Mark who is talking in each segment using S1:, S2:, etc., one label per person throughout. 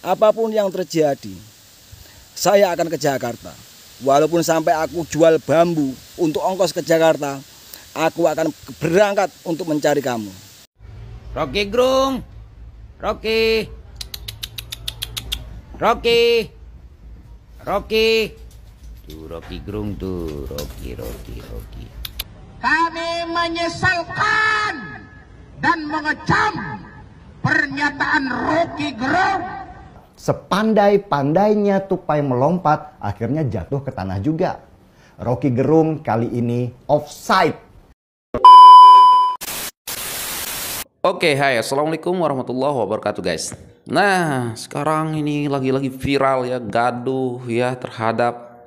S1: apapun yang terjadi, saya akan ke Jakarta. Walaupun sampai aku jual bambu untuk ongkos ke Jakarta, aku akan berangkat untuk mencari kamu.
S2: Rocky Gerung, Rocky, tuh Rocky Gerung tuh, Rocky.
S3: Kami menyesalkan dan mengecam pernyataan Rocky Gerung.
S4: Sepandai-pandainya tupai melompat, akhirnya jatuh ke tanah juga. Rocky Gerung kali ini offside.
S2: Oke, hai, assalamualaikum warahmatullahi wabarakatuh guys. Nah, sekarang ini lagi-lagi viral ya, gaduh ya terhadap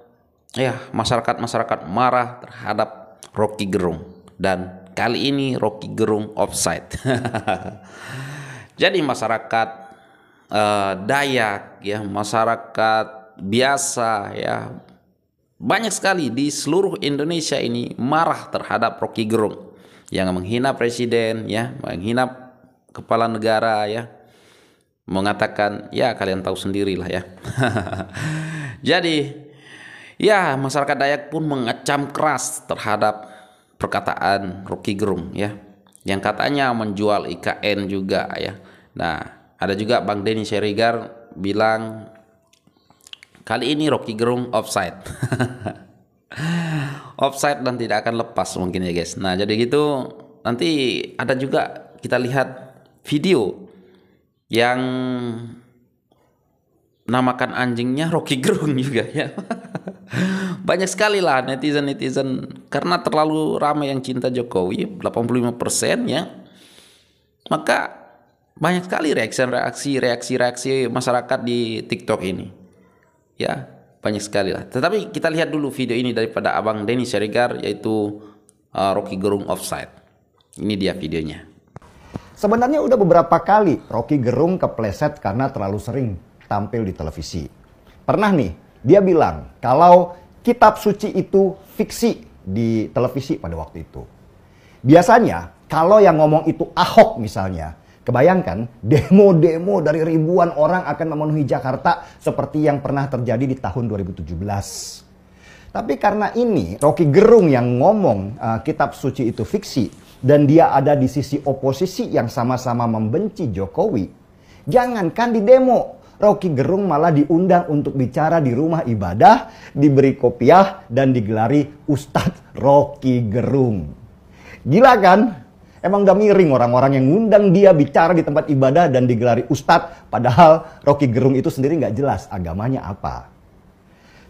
S2: masyarakat marah terhadap Rocky Gerung, dan kali ini Rocky Gerung offside. Jadi masyarakat Dayak ya, masyarakat biasa ya, banyak sekali di seluruh Indonesia ini marah terhadap Rocky Gerung yang menghina presiden ya, menghina kepala negara ya, mengatakan ya kalian tahu sendirilah ya. Jadi ya, masyarakat Dayak pun mengecam keras terhadap perkataan Rocky Gerung ya, yang katanya menjual IKN juga ya. Nah, ada juga Bang Denny Siregar bilang kali ini Rocky Gerung offside. Offside dan tidak akan lepas mungkin ya guys. Nah, jadi gitu, nanti ada juga kita lihat video yang namakan anjingnya Rocky Gerung juga ya. Banyak sekali lah netizen karena terlalu ramai yang cinta Jokowi, 85% ya. Maka banyak sekali reaksi masyarakat di TikTok ini. Ya, banyak sekali lah. Tetapi kita lihat dulu video ini daripada Abang Denny Siregar, yaitu Rocky Gerung offside. Ini dia videonya.
S4: Sebenarnya udah beberapa kali Rocky Gerung kepleset karena terlalu sering tampil di televisi. Pernah nih, dia bilang kalau kitab suci itu fiksi di televisi pada waktu itu. Biasanya kalau yang ngomong itu Ahok misalnya, kebayangkan demo-demo dari ribuan orang akan memenuhi Jakarta seperti yang pernah terjadi di tahun 2017. Tapi karena ini Rocky Gerung yang ngomong kitab suci itu fiksi dan dia ada di sisi oposisi yang sama-sama membenci Jokowi, jangankan di demo, Rocky Gerung malah diundang untuk bicara di rumah ibadah, diberi kopiah dan digelari Ustadz Rocky Gerung. Gila kan? Emang udah miring orang-orang yang ngundang dia bicara di tempat ibadah dan digelari Ustadz, padahal Rocky Gerung itu sendiri nggak jelas agamanya apa.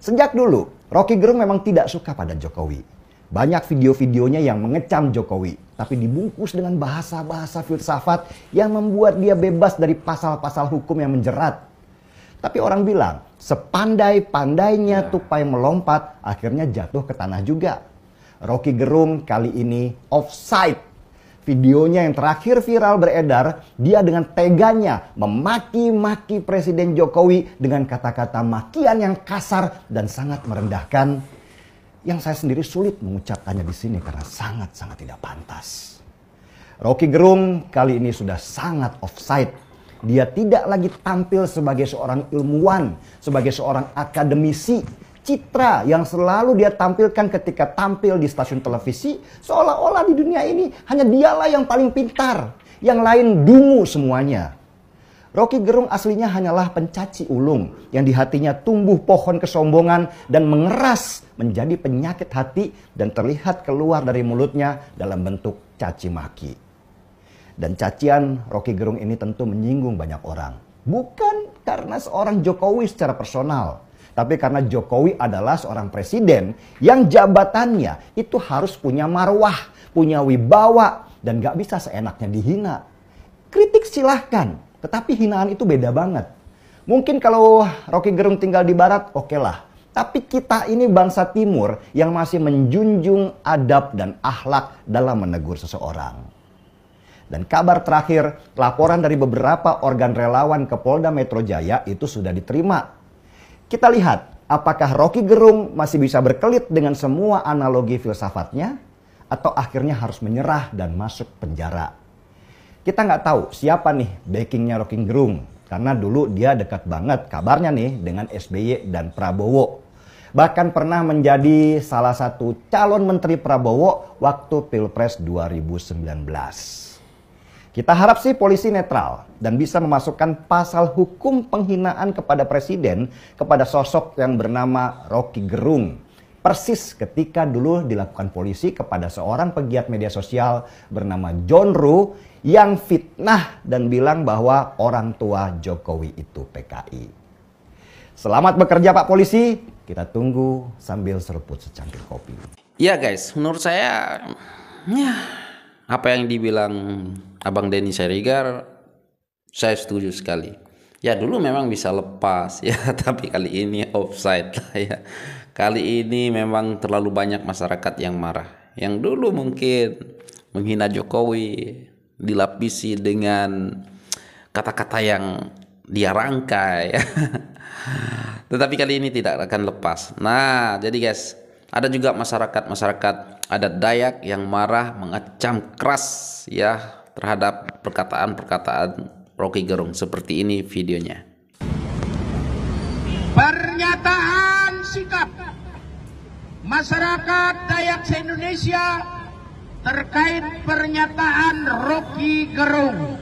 S4: Sejak dulu, Rocky Gerung memang tidak suka pada Jokowi. Banyak video-videonya yang mengecam Jokowi, tapi dibungkus dengan bahasa-bahasa filsafat yang membuat dia bebas dari pasal-pasal hukum yang menjerat. Tapi orang bilang, sepandai-pandainya tupai melompat, akhirnya jatuh ke tanah juga. Rocky Gerung kali ini offside. Videonya yang terakhir viral beredar, dia dengan teganya memaki-maki Presiden Jokowi dengan kata-kata makian yang kasar dan sangat merendahkan, yang saya sendiri sulit mengucapkannya di sini karena sangat-sangat tidak pantas. Rocky Gerung kali ini sudah sangat offside. Dia tidak lagi tampil sebagai seorang ilmuwan, sebagai seorang akademisi. Citra yang selalu dia tampilkan ketika tampil di stasiun televisi, seolah-olah di dunia ini hanya dialah yang paling pintar, yang lain dungu semuanya. Rocky Gerung aslinya hanyalah pencaci ulung yang di hatinya tumbuh pohon kesombongan dan mengeras menjadi penyakit hati dan terlihat keluar dari mulutnya dalam bentuk caci maki. Dan cacian Rocky Gerung ini tentu menyinggung banyak orang. Bukan karena seorang Jokowi secara personal, tapi karena Jokowi adalah seorang presiden yang jabatannya itu harus punya marwah, punya wibawa, dan gak bisa seenaknya dihina. Kritik silahkan, tetapi hinaan itu beda banget. Mungkin kalau Rocky Gerung tinggal di barat, oke lah. Tapi kita ini bangsa timur yang masih menjunjung adab dan akhlak dalam menegur seseorang. Dan kabar terakhir, laporan dari beberapa organ relawan ke Polda Metro Jaya itu sudah diterima. Kita lihat apakah Rocky Gerung masih bisa berkelit dengan semua analogi filsafatnya atau akhirnya harus menyerah dan masuk penjara. Kita nggak tahu siapa nih backingnya Rocky Gerung. Karena dulu dia dekat banget kabarnya nih dengan SBY dan Prabowo. Bahkan pernah menjadi salah satu calon menteri Prabowo waktu Pilpres 2019. Kita harap sih polisi netral dan bisa memasukkan pasal hukum penghinaan kepada presiden kepada sosok yang bernama Rocky Gerung. Persis ketika dulu dilakukan polisi kepada seorang pegiat media sosial bernama John Ruh yang fitnah dan bilang bahwa orang tua Jokowi itu PKI. Selamat bekerja Pak Polisi, kita tunggu sambil seruput secangkir kopi.
S2: Ya guys, menurut saya ya apa yang dibilang Abang Denny Siregar saya setuju sekali. Ya dulu memang bisa lepas ya, tapi kali ini offside lah ya. Kali ini memang terlalu banyak masyarakat yang marah. Yang dulu mungkin menghina Jokowi dilapisi dengan kata-kata yang dia rangkai. Tetapi kali ini tidak akan lepas. Nah, jadi guys, ada juga masyarakat adat Dayak yang marah mengecam keras ya terhadap perkataan Rocky Gerung. Seperti ini videonya.
S3: Pernyataan sikap masyarakat Dayak se-Indonesia terkait pernyataan Rocky Gerung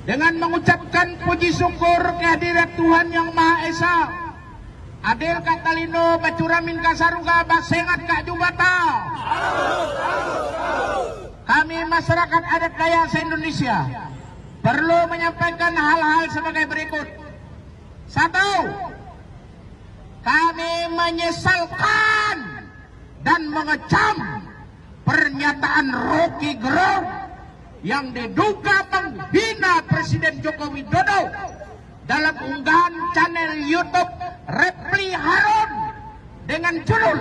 S3: dengan mengucapkan puji syukur kehadirat Tuhan Yang Maha Esa, adil katalino bacuramin kasaruga basengat kak jubata. Kami masyarakat adat Dayak se-Indonesia perlu menyampaikan hal-hal sebagai berikut. 1. Kami menyesalkan dan mengecam pernyataan Rocky Gerung yang diduga menghina Presiden Joko Widodo dalam unggahan channel YouTube Repli Harun dengan judul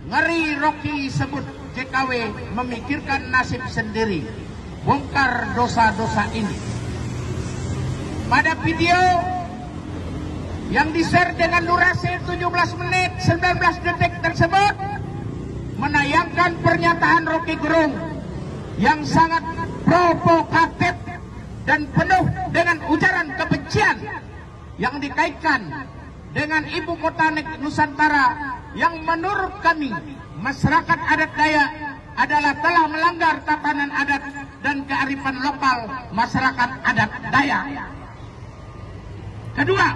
S3: "Ngeri Rocky sebut JKW memikirkan nasib sendiri, bongkar dosa-dosa ini." Pada video yang di-share dengan durasi 17 menit 19 detik tersebut menayangkan pernyataan Rocky Gerung yang sangat provokatif dan penuh dengan ujaran kebencian yang dikaitkan dengan ibu kota Nusantara yang menurut kami masyarakat adat Dayak adalah telah melanggar tatanan adat dan kearifan lokal masyarakat adat Dayak. Kedua,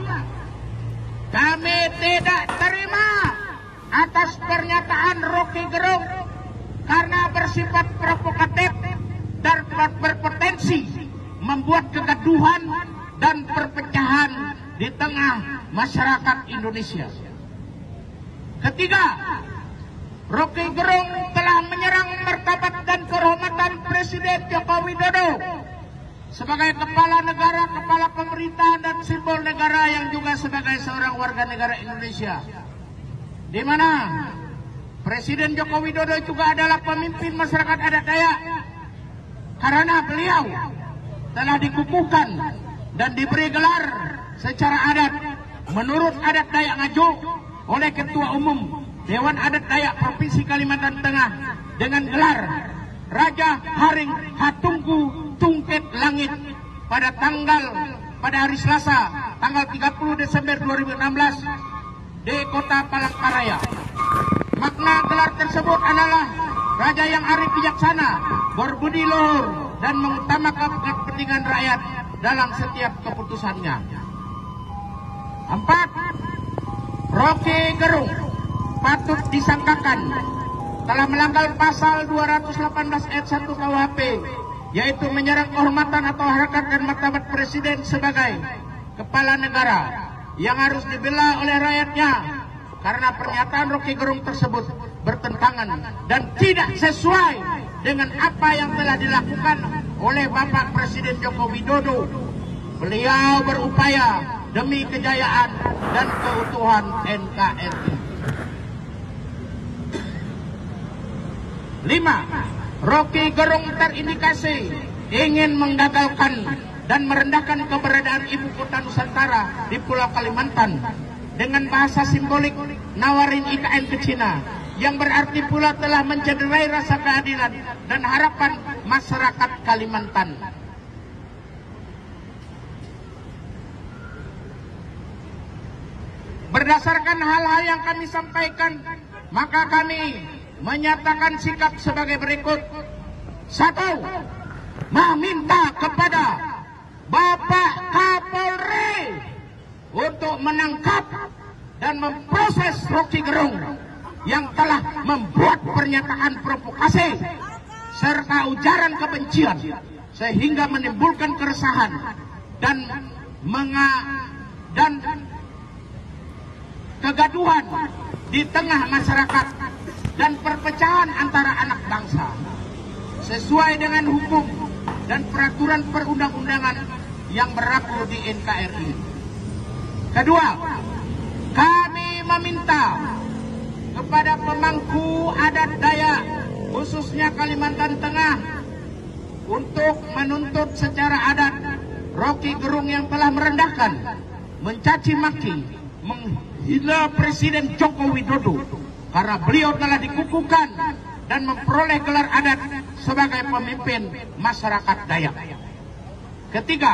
S3: kami tidak terima atas pernyataan Rocky Gerung karena bersifat provokatif dan berpotensi membuat kegaduhan dan perpecahan di tengah masyarakat Indonesia. Ketiga, Rocky Gerung telah menyerang martabat dan kehormatan Presiden Joko Widodo sebagai kepala negara, kepala pemerintahan dan simbol negara yang juga sebagai seorang warga negara Indonesia, di mana Presiden Joko Widodo juga adalah pemimpin masyarakat adat Dayak karena beliau telah dikukuhkan dan diberi gelar secara adat menurut adat Dayak Ngaju oleh Ketua Umum Dewan Adat Dayak Provinsi Kalimantan Tengah dengan gelar Raja Haring Hatungku Tungket Langit pada hari Selasa tanggal 30 Desember 2016 di kota Palangkaraya. Makna gelar tersebut adalah raja yang arif bijaksana, berbudi luhur dan mengutamakan kepentingan rakyat dalam setiap keputusannya. 4. Rocky Gerung patut disangkakan telah melanggar pasal 218 ayat 1 KUHP, yaitu menyerang kehormatan atau harkat dan martabat presiden sebagai kepala negara yang harus dibela oleh rakyatnya, karena pernyataan Rocky Gerung tersebut bertentangan dan tidak sesuai dengan apa yang telah dilakukan oleh Bapak Presiden Joko Widodo. Beliau berupaya demi kejayaan dan keutuhan NKRI. 5. Rocky Gerung terindikasi ingin menggagalkan dan merendahkan keberadaan ibu kota Nusantara di Pulau Kalimantan dengan bahasa simbolik nawarin IKN ke Cina, yang berarti pula telah mencederai rasa keadilan dan harapan masyarakat Kalimantan. Berdasarkan hal-hal yang kami sampaikan, maka kami menyatakan sikap sebagai berikut. 1. Meminta kepada Bapak Kapolri untuk menangkap dan memproses Rocky Gerung yang telah membuat pernyataan provokasi serta ujaran kebencian sehingga menimbulkan keresahan dan kegaduhan di tengah masyarakat dan perpecahan antara anak bangsa sesuai dengan hukum dan peraturan perundang-undangan yang berlaku di NKRI. Kedua, kami meminta kepada pemangku adat Dayak khususnya Kalimantan Tengah untuk menuntut secara adat Rocky Gerung yang telah merendahkan, mencaci maki, menghina Presiden Joko Widodo karena beliau telah dikukuhkan dan memperoleh gelar adat sebagai pemimpin masyarakat Dayak. Ketiga,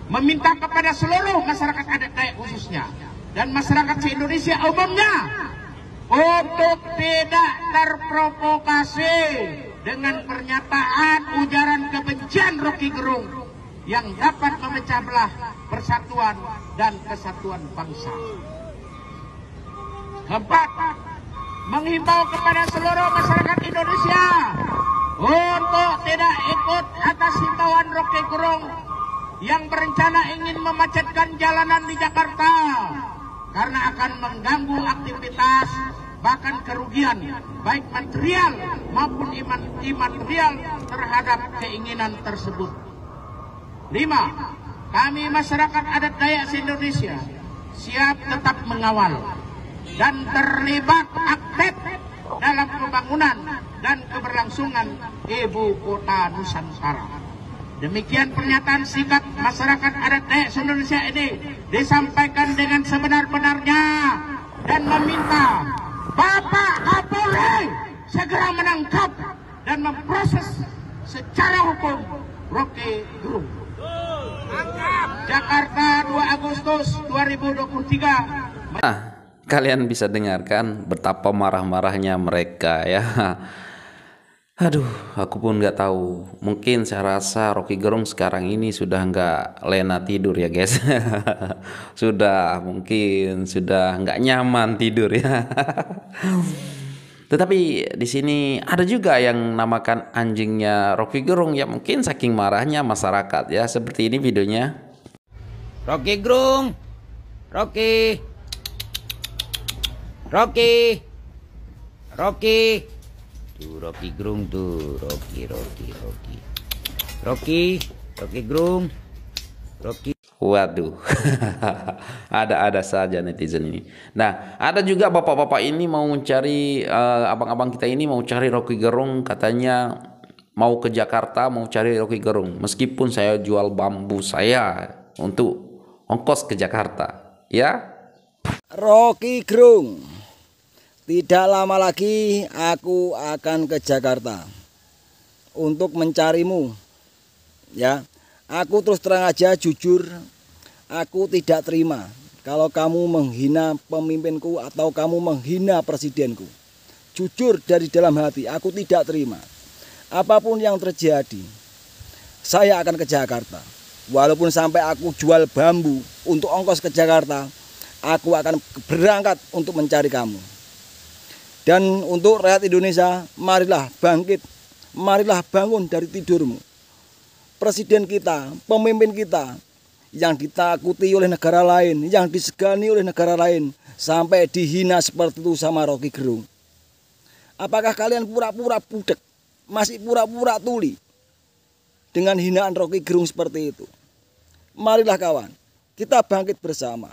S3: meminta kepada seluruh masyarakat adat Dayak khususnya dan masyarakat se-Indonesia umumnya untuk tidak terprovokasi dengan pernyataan ujaran kebencian Rocky Gerung yang dapat memecah belah persatuan dan kesatuan bangsa. Keempat, menghimbau kepada seluruh masyarakat Indonesia untuk tidak ikut atas himbauan Rocky Gerung yang berencana ingin memacetkan jalanan di Jakarta karena akan mengganggu aktivitas bahkan kerugian baik material maupun imaterial terhadap keinginan tersebut. 5. Kami masyarakat adat Dayak se-Indonesia siap tetap mengawal dan terlibat aktif dalam pembangunan dan keberlangsungan ibu kota Nusantara. Demikian pernyataan sikap masyarakat adat Dayak se-Indonesia ini disampaikan dengan sebenar-benarnya dan meminta Bapak Kapolri segera menangkap dan memproses secara hukum Rocky Gerung. Jakarta 2 Agustus 2023.
S2: Nah, kalian bisa dengarkan betapa marah-marahnya mereka ya. Aduh, aku pun nggak tahu. Mungkin saya rasa Rocky Gerung sekarang ini sudah nggak lena tidur ya guys. Mungkin sudah nggak nyaman tidur ya. Tetapi di sini ada juga yang namakan anjingnya Rocky Gerung ya, mungkin saking marahnya masyarakat ya. Seperti ini videonya.
S1: Rocky Gerung, Rocky, tuh Rocky Gerung tuh, Rocky Gerung, Rocky.
S2: Waduh, ada-ada saja netizen ini. Nah, ada juga bapak-bapak ini mau mencari, abang-abang kita ini mau cari Rocky Gerung, katanya mau ke Jakarta, mau cari Rocky Gerung. Meskipun saya jual bambu saya untuk ongkos ke Jakarta, ya.
S1: Rocky Gerung, tidak lama lagi aku akan ke Jakarta untuk mencarimu, ya. Aku terus terang aja jujur, aku tidak terima kalau kamu menghina pemimpinku atau kamu menghina presidenku. Jujur dari dalam hati, aku tidak terima. Apapun yang terjadi, saya akan ke Jakarta. Walaupun sampai aku jual bambu untuk ongkos ke Jakarta, aku akan berangkat untuk mencari kamu. Dan untuk rakyat Indonesia, marilah bangkit, marilah bangun dari tidurmu. Presiden kita, pemimpin kita yang ditakuti oleh negara lain, yang disegani oleh negara lain, sampai dihina seperti itu sama Rocky Gerung. Apakah kalian pura-pura budek, masih pura-pura tuli dengan hinaan Rocky Gerung seperti itu? Marilah kawan, kita bangkit bersama,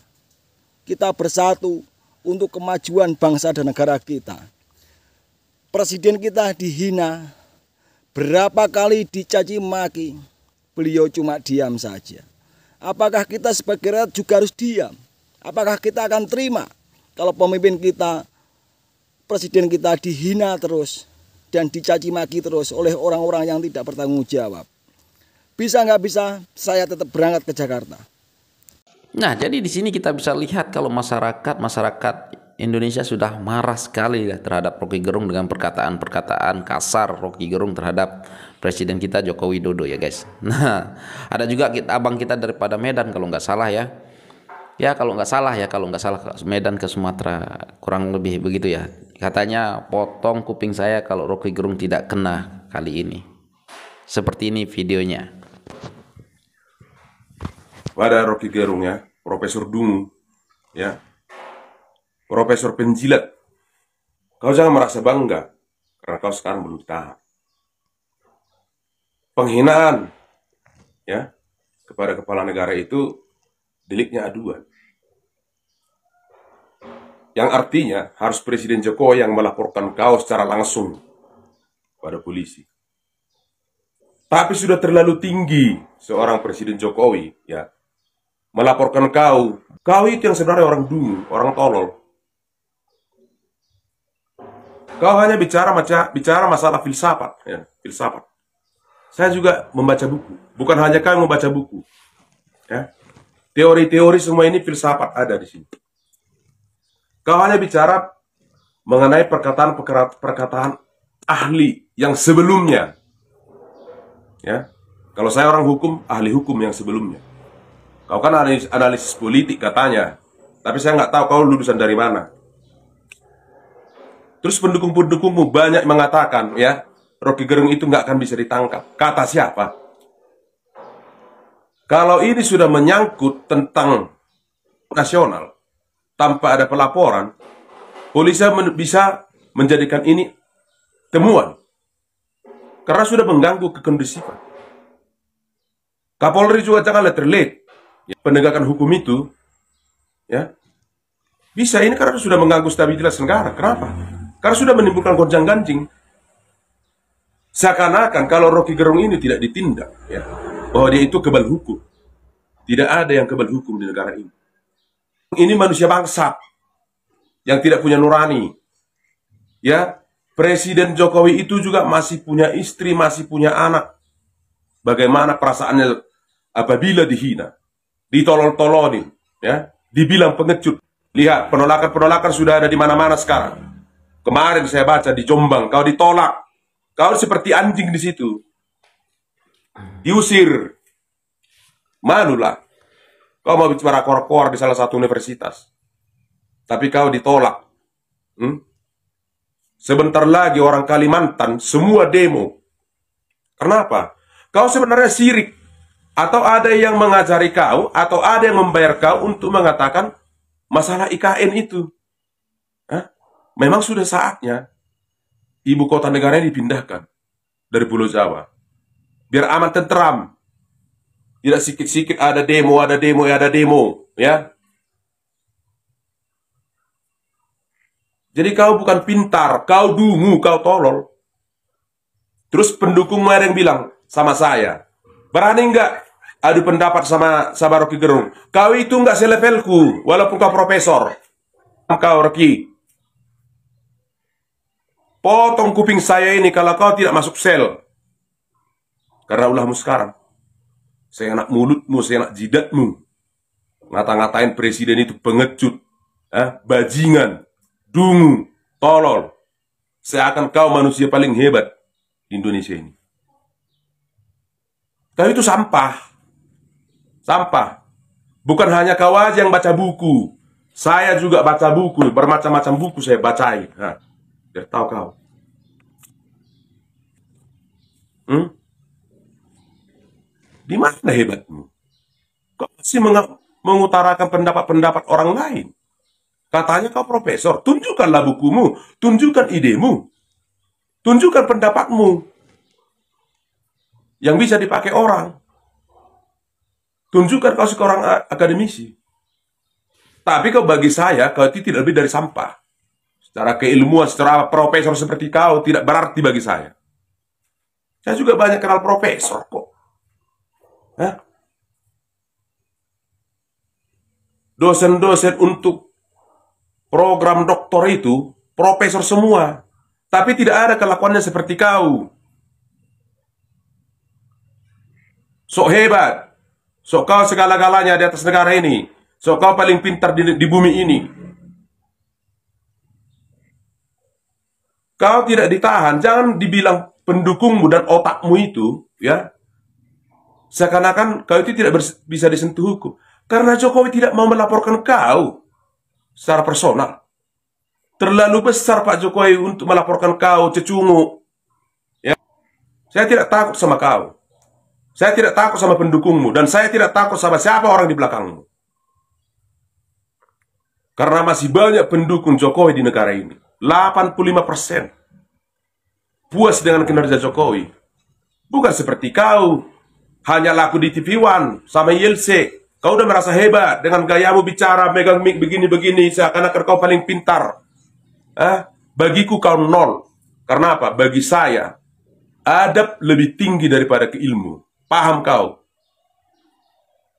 S1: kita bersatu untuk kemajuan bangsa dan negara kita. Presiden kita dihina, berapa kali dicaci maki, beliau cuma diam saja. Apakah kita sebagai rakyat juga harus diam? Apakah kita akan terima kalau pemimpin kita, presiden kita dihina terus dan dicaci maki terus oleh orang-orang yang tidak bertanggung jawab? Bisa nggak bisa, saya tetap berangkat ke Jakarta.
S2: Nah, jadi di sini kita bisa lihat kalau masyarakat Indonesia sudah marah sekali ya terhadap Rocky Gerung dengan perkataan-perkataan kasar Rocky Gerung terhadap Presiden kita Joko Widodo ya guys. Nah, ada juga abang kita daripada Medan kalau nggak salah ya. Kalau nggak salah Medan ke Sumatera, kurang lebih begitu ya. Katanya potong kuping saya kalau Rocky Gerung tidak kena kali ini. Seperti ini videonya.
S5: Pada Rocky Gerung ya, Profesor Dungu, ya, Profesor penjilat. Kau jangan merasa bangga karena kau sekarang belum ditahan. Penghinaan, ya, kepada kepala negara itu deliknya aduan. Yang artinya harus Presiden Jokowi yang melaporkan kau secara langsung pada polisi. Tapi sudah terlalu tinggi seorang Presiden Jokowi, ya, melaporkan kau itu yang sebenarnya orang dungu, orang tolol. Kau hanya bicara masalah filsafat, ya, filsafat. Saya juga membaca buku, bukan hanya kau membaca buku, ya. Teori-teori semua ini filsafat ada di sini. Kau hanya bicara mengenai perkataan ahli yang sebelumnya, ya. Kalau saya orang hukum, ahli hukum yang sebelumnya. Kau kan analisis politik katanya, tapi saya nggak tahu kau lulusan dari mana. Terus pendukung-pendukungmu banyak mengatakan, ya, Rocky Gerung itu nggak akan bisa ditangkap. Kata siapa? Kalau ini sudah menyangkut tentang nasional, tanpa ada pelaporan, polisi bisa menjadikan ini temuan. Karena sudah mengganggu kekondusifan. Kapolri juga jangan terlihat. Penegakan hukum itu, ya, bisa ini karena sudah mengganggu stabilitas negara. Kenapa? Karena sudah menimbulkan gonjang-ganjing. Seakan-akan kalau Rocky Gerung ini tidak ditindak, ya, bahwa dia itu kebal hukum. Tidak ada yang kebal hukum di negara ini. Ini manusia bangsa yang tidak punya nurani. Ya, Presiden Jokowi itu juga masih punya istri, masih punya anak. Bagaimana perasaannya apabila dihina, ditolol-tololin, ya, dibilang pengecut. Lihat, penolakan-penolakan sudah ada di mana-mana sekarang. Kemarin saya baca di Jombang, kau ditolak. Kau seperti anjing di situ. Diusir. Malulah. Kau mau bicara kor-kor di salah satu universitas. Tapi kau ditolak. Sebentar lagi orang Kalimantan semua demo. Kenapa? Kau sebenarnya sirik. Atau ada yang mengajari kau, atau ada yang membayar kau untuk mengatakan masalah IKN itu. Memang sudah saatnya ibu kota negara ini dipindahkan dari Pulau Jawa. Biar aman tentram. Tidak sikit-sikit ada demo, ya. Jadi kau bukan pintar, kau dungu, kau tolol. Terus pendukungmu ada yang bilang sama saya, berani nggak adu pendapat sama Rocky Gerung? Kau itu nggak selevelku, walaupun kau profesor. Kau Rocky, potong kuping saya ini kalau kau tidak masuk sel. Karena ulahmu sekarang. Saya enak mulutmu, saya enak jidatmu. Ngata-ngatain presiden itu pengecut, bajingan, dungu, tolol. Seakan kau manusia paling hebat di Indonesia ini. Kau itu sampah. Sampah. Bukan hanya kau aja yang baca buku. Saya juga baca buku, bermacam-macam buku saya bacai. Biar tahu kau. Di mana hebatmu? Kau masih mengutarakan pendapat-pendapat orang lain. Katanya kau profesor. Tunjukkanlah bukumu. Tunjukkan idemu. Tunjukkan pendapatmu. Yang bisa dipakai orang. Tunjukkan kau seorang akademisi. Tapi kau bagi saya, kau itu tidak lebih dari sampah. Secara keilmuan, secara profesor seperti kau, tidak berarti bagi saya. Saya juga banyak kenal profesor kok. Dosen-dosen untuk program doktor itu profesor semua, tapi tidak ada kelakuannya seperti kau. Sok hebat, sok kau segala-galanya di atas negara ini. So kau paling pintar di bumi ini. Kau tidak ditahan, jangan dibilang pendukungmu dan otakmu itu, ya, seakan-akan kau itu tidak bisa disentuh hukum. Karena Jokowi tidak mau melaporkan kau secara personal. Terlalu besar Pak Jokowi untuk melaporkan kau cecungu. Ya. Saya tidak takut sama kau. Saya tidak takut sama pendukungmu. Dan saya tidak takut sama siapa orang di belakangmu. Karena masih banyak pendukung Jokowi di negara ini. 85% puas dengan kinerja Jokowi. Bukan seperti kau, hanya laku di TV One sama YLC. Kau udah merasa hebat dengan gayamu bicara, megang mic begini-begini, seakan-akan kau paling pintar. Bagiku kau nol. Karena apa? Bagi saya, adab lebih tinggi daripada keilmu. Paham kau?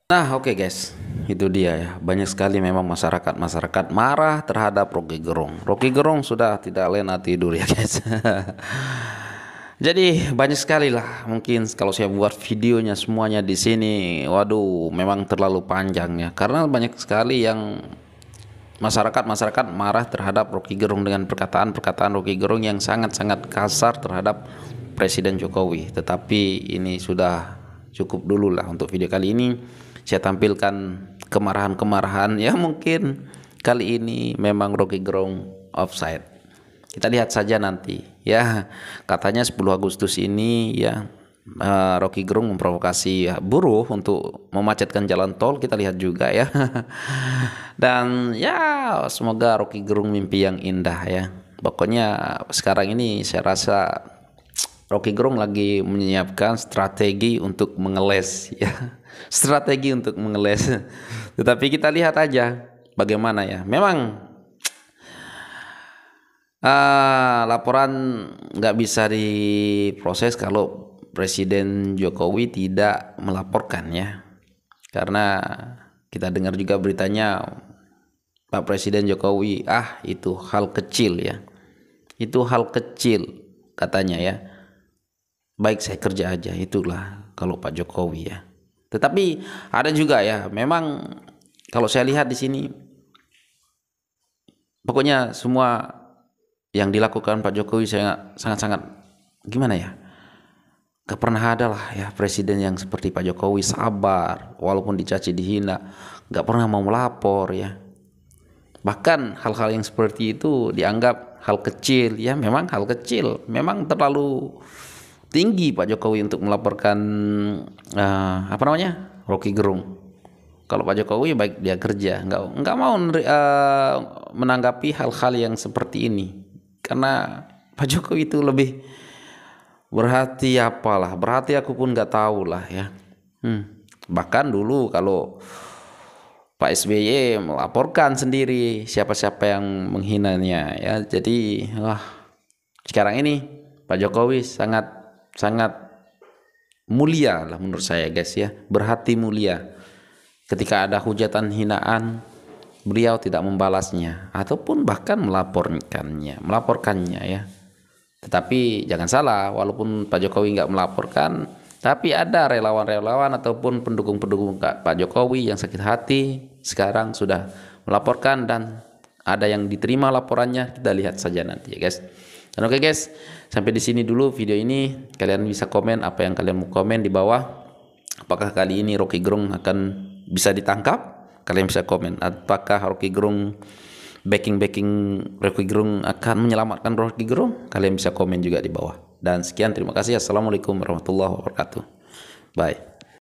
S2: Nah, oke guys, itu dia ya. Banyak sekali memang masyarakat marah terhadap Rocky Gerung. Rocky Gerung sudah tidak lena tidur ya guys. Jadi banyak sekali lah. Mungkin kalau saya buat videonya semuanya di sini, waduh, memang terlalu panjang ya. Karena banyak sekali yang masyarakat marah terhadap Rocky Gerung dengan perkataan Rocky Gerung yang sangat-sangat kasar terhadap Presiden Jokowi. Tetapi ini sudah cukup dulu lah untuk video kali ini. Saya tampilkan kemarahan ya, mungkin kali ini memang Rocky Gerung offside. Kita lihat saja nanti ya. Katanya 10 Agustus ini ya, Rocky Gerung memprovokasi buruh untuk memacetkan jalan tol. Kita lihat juga ya. Dan ya semoga Rocky Gerung mimpi yang indah ya. Pokoknya sekarang ini saya rasa Rocky Gerung lagi menyiapkan strategi untuk mengeles ya. Strategi untuk mengeles. Tetapi kita lihat aja bagaimana ya. Memang laporan nggak bisa diproses kalau Presiden Jokowi tidak melaporkan ya. Karena kita dengar juga beritanya Pak Presiden Jokowi, itu hal kecil ya. Itu hal kecil katanya ya. Baik saya kerja aja, itulah kalau Pak Jokowi ya. Tetapi ada juga ya, memang kalau saya lihat di sini, pokoknya semua yang dilakukan Pak Jokowi saya sangat-sangat gimana ya, gak pernah ada lah ya presiden yang seperti Pak Jokowi, sabar walaupun dicaci dihina, gak pernah mau melapor ya. Bahkan hal-hal yang seperti itu dianggap hal kecil ya. Memang hal kecil, memang terlalu tinggi Pak Jokowi untuk melaporkan Rocky Gerung. Kalau Pak Jokowi baik dia kerja, nggak mau menanggapi hal-hal yang seperti ini, karena Pak Jokowi itu lebih berhati aku pun nggak tahu lah ya. Bahkan dulu kalau Pak SBY melaporkan sendiri siapa-siapa yang menghinanya ya. Jadi sekarang ini Pak Jokowi sangat mulia lah menurut saya guys ya, berhati mulia. Ketika ada hujatan hinaan, beliau tidak membalasnya ataupun bahkan melaporkannya ya. Tetapi jangan salah, walaupun Pak Jokowi nggak melaporkan, tapi ada relawan-relawan ataupun pendukung-pendukung Pak Jokowi yang sakit hati sekarang sudah melaporkan, dan ada yang diterima laporannya. Kita lihat saja nanti ya guys. Dan oke guys, sampai di sini dulu video ini. Kalian bisa komen apa yang kalian mau komen di bawah. Apakah kali ini Rocky Gerung akan bisa ditangkap? Kalian bisa komen. Apakah Rocky Gerung backing Rocky Gerung akan menyelamatkan Rocky Gerung? Kalian bisa komen juga di bawah. Dan sekian, terima kasih. Assalamualaikum warahmatullahi wabarakatuh. Bye.